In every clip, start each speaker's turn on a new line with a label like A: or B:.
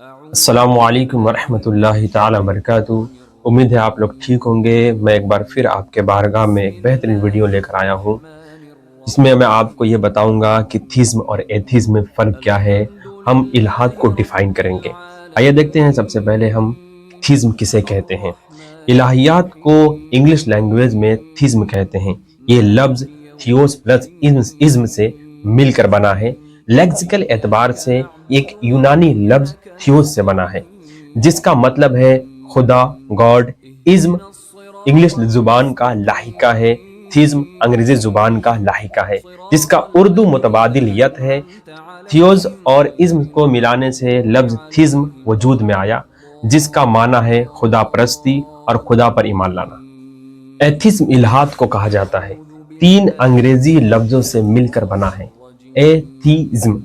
A: अस्सलामु अलैकुम वरहमतुल्लाहि ताला वबरकातुहू। उम्मीद है आप लोग ठीक होंगे। मैं एक बार फिर आपके बारगाह में एक बेहतरीन वीडियो लेकर आया हूँ, जिसमें मैं आपको ये बताऊंगा कि थीज्म और एथीज्म में फ़र्क क्या है। हम इल्हाद को डिफ़ाइन करेंगे। आइए देखते हैं सबसे पहले हम थीज्म किसे कहते हैं। इलाहियात को इंग्लिश लैंग्वेज में थीज्म कहते हैं। ये लफ्ज़ थियोस प्लस इज्म से मिलकर बना है। लेक्सिकल एतबार से एक यूनानी लफ्ज़ थियोस से बना है, जिसका मतलब है खुदा, गॉड। इज्म इंग्लिश जुबान का लाहिका है। थीज्म अंग्रेजी जुबान का लाहिका है, जिसका उर्दू मुतबादिल यत है। थियोज और इज्म को मिलाने से लफ्ज थीज्म वजूद में आया, जिसका माना है खुदा परस्ती और खुदा पर ईमान लाना। एथिज्म इल्हाद को कहा जाता है। तीन अंग्रेजी लफ्जों से मिलकर बना है। एथीज्म,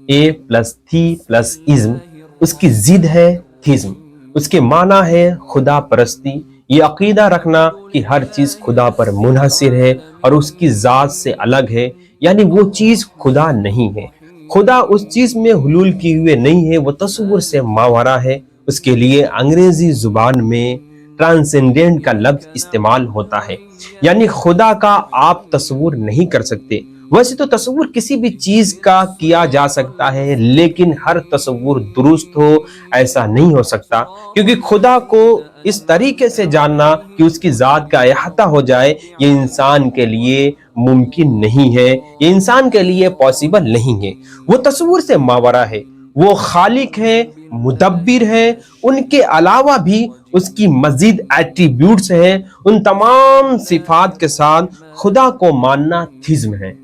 A: ए प्लस थी प्लस इज्म, उसकी जिद है थीज्म। उसके माना है खुदा परस्ती, ये अकीदा रखना कि हर चीज खुदा पर मुनहसिर है और उसकी जात से अलग है, यानी वो चीज खुदा नहीं है। खुदा उस चीज में हुलूल किए हुए नहीं है, वो तस्वुर से मावरा है। उसके लिए अंग्रेजी जुबान में ट्रांसेंडेंट का लफ्ज इस्तेमाल होता है, यानी खुदा का आप तस्वुर नहीं कर सकते। वैसे तो तस्वुर किसी भी चीज का किया जा सकता है, लेकिन हर तस्वुर दुरुस्त हो ऐसा नहीं हो सकता, क्योंकि खुदा को इस तरीके से जानना कि उसकी जात का अहाता हो जाए, ये इंसान के लिए मुमकिन नहीं है, ये इंसान के लिए पॉसिबल नहीं है। वो तस्वुर से मावरा है, वो खालिक है, मुदब्बिर है। उनके अलावा भी उसकी मजीद एट्रीब्यूट्स हैं। उन तमाम सिफात के साथ खुदा को मानना थिज्म है।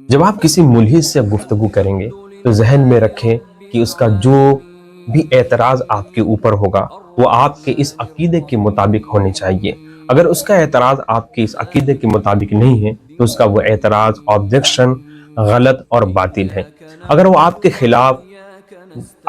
A: जब आप किसी मुल्हिद से गुफ्तगू करेंगे तो जहन में रखें कि उसका जो भी एतराज आपके ऊपर होगा वो आपके इस अकीदे के मुताबिक होने चाहिए। अगर उसका एतराज आपके इस अकीदे के मुताबिक नहीं है तो उसका वो एतराज, ऑब्जेक्शन गलत और बातिल है। अगर वो आपके खिलाफ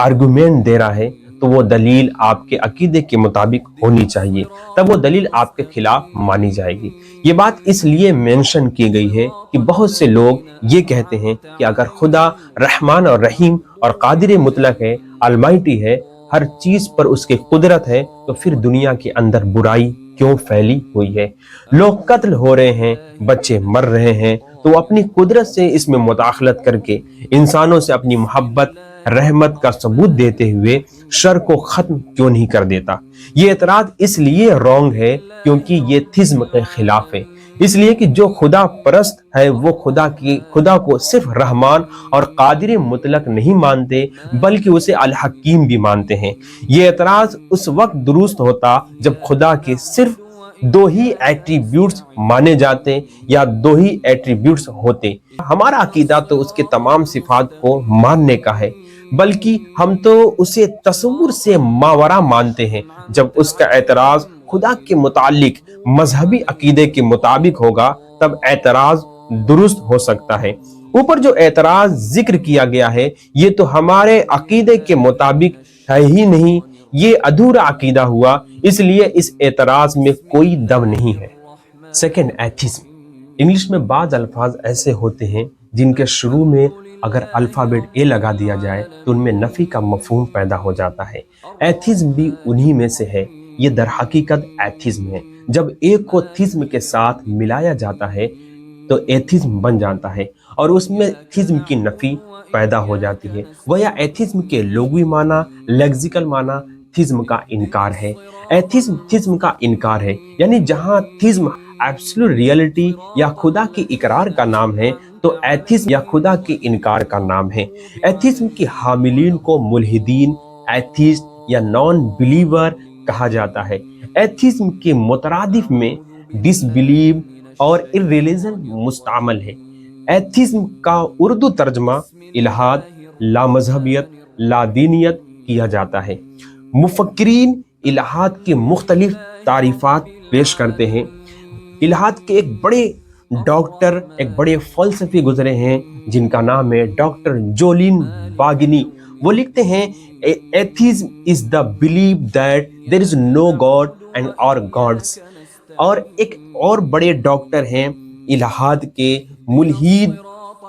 A: आर्गुमेंट दे रहा है तो वो दलील आपके अकीदे के मुताबिक होनी चाहिए, तब वो दलील आपके खिलाफ मानी जाएगी। ये बात इसलिए मेंशन की गई है कि बहुत से लोग ये कहते हैं कि अगर खुदा रहमान और रहीम और कादिर मुतलक है, अलमाइटी है, हर चीज पर उसकी कुदरत है, तो फिर दुनिया के अंदर बुराई क्यों फैली हुई है। लोग कत्ल हो रहे हैं, बच्चे मर रहे हैं, तो वो अपनी कुदरत से इसमें मुदाखलत करके इंसानों से अपनी मोहब्बत रहमत का सबूत देते हुए शर को खत्म क्यों नहीं कर देता। ये एतराज इसलिए रॉन्ग है क्योंकि ये थिज्म के खिलाफ है। इसलिए कि जो खुदा परस्त है वो खुदा को सिर्फ रहमान और कादिर मुतलक नहीं मानते, बल्कि उसे अल हकीम भी मानते हैं। ये एतराज उस वक्त दुरुस्त होता जब खुदा के सिर्फ दो ही एट्रीब्यूट्स माने जाते या दो ही एट्रीब्यूट्स होते। हमारा अकीदा तो उसके तमाम सिफात को मानने का है, बल्कि हम तो उसे तस्वुर से मावरा मानते हैं। जब उसका एतराज खुदा के मुतालिक मजहबी अकीदे के मुताबिक होगा तब एतराज दुरुस्त हो सकता है। ऊपर जो एतराज जिक्र किया गया है ये तो हमारे अकीदे के मुताबिक है ही नहीं, ये अधूरा अकीदा हुआ, इसलिए इस एतराज में कोई दम नहीं है। Second, atheism. इंग्लिश में बाज अल्फाज ऐसे होते हैं जिनके शुरू में अगर अल्फाबेट ए लगा दिया जाए तो उनमें नफी का मफहूम पैदा हो जाता है। एथिज्म भी उन्हीं में से है। ये दर हकीकत एथिज्म है। जब एक को थिज्म के साथ मिलाया जाता है तो एथिज्म बन जाता है और उसमें थिज्म की नफी पैदा हो जाती है। वह या एथिज्म के लोगवी माना, लेक्सिकल माना थिज्म का इनकार है। एथिज्म थिज्म का इनकार है, यानी जहां थिज्म एब्सोल्यूट रियलिटी या खुदा के इकरार का नाम है तो एथिज्म या खुदा के इनकार का नाम है। एथिज्म की हामिलीन को मुल्हिदीन, एथिस्ट या नॉन बिलीवर कहा जाता है। एथिज्म के मुतरादिफ में डिसबिलीव और इर्रिलीजन मुस्तामल है। एथिज्म का उर्दू तर्जमा इल्हाद, लामजहबियत, लादीनियत किया जाता है। मुफक्किरीन इल्हाद के मुख्तलिफ तारीफात पेश करते हैं। इल्हाद के एक बड़े डॉक्टर, एक बड़े फलसफी गुजरे हैं जिनका नाम है डॉक्टर जोलिन बागिनी। वो लिखते हैं atheism is the believe that there is no god and और गॉड्स। और एक और बड़े डॉक्टर हैं इल्हाद के, मुल्हीद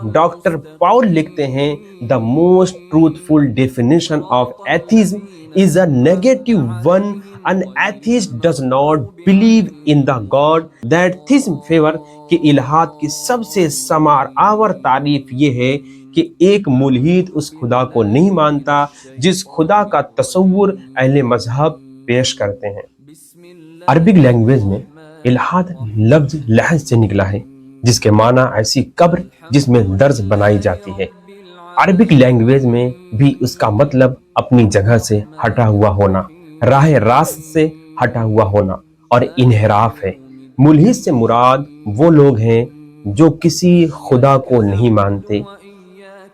A: डॉक्टर पॉल लिखते हैं, the most truthful definition of atheism is a negative one. An atheist does not believe in the God that theism favor. कि इल्हाद की सबसे समार आवर तारीफ ये है कि एक मुल्हिद उस खुदा को नहीं मानता जिस खुदा का तसव्वुर अहले मजहब पेश करते हैं। अरबिक लैंग्वेज में इल्हाद लफ्ज लहज से निकला है, जिसके माना ऐसी कब्र जिसमें दर्ज बनाई जाती है। अरबिक लैंग्वेज में भी उसका मतलब अपनी जगह से हटा हुआ होना, राह रास्त से हटा हुआ होना और इन्हिराफ है। मुल्हिद से मुराद वो लोग हैं जो किसी खुदा को नहीं मानते,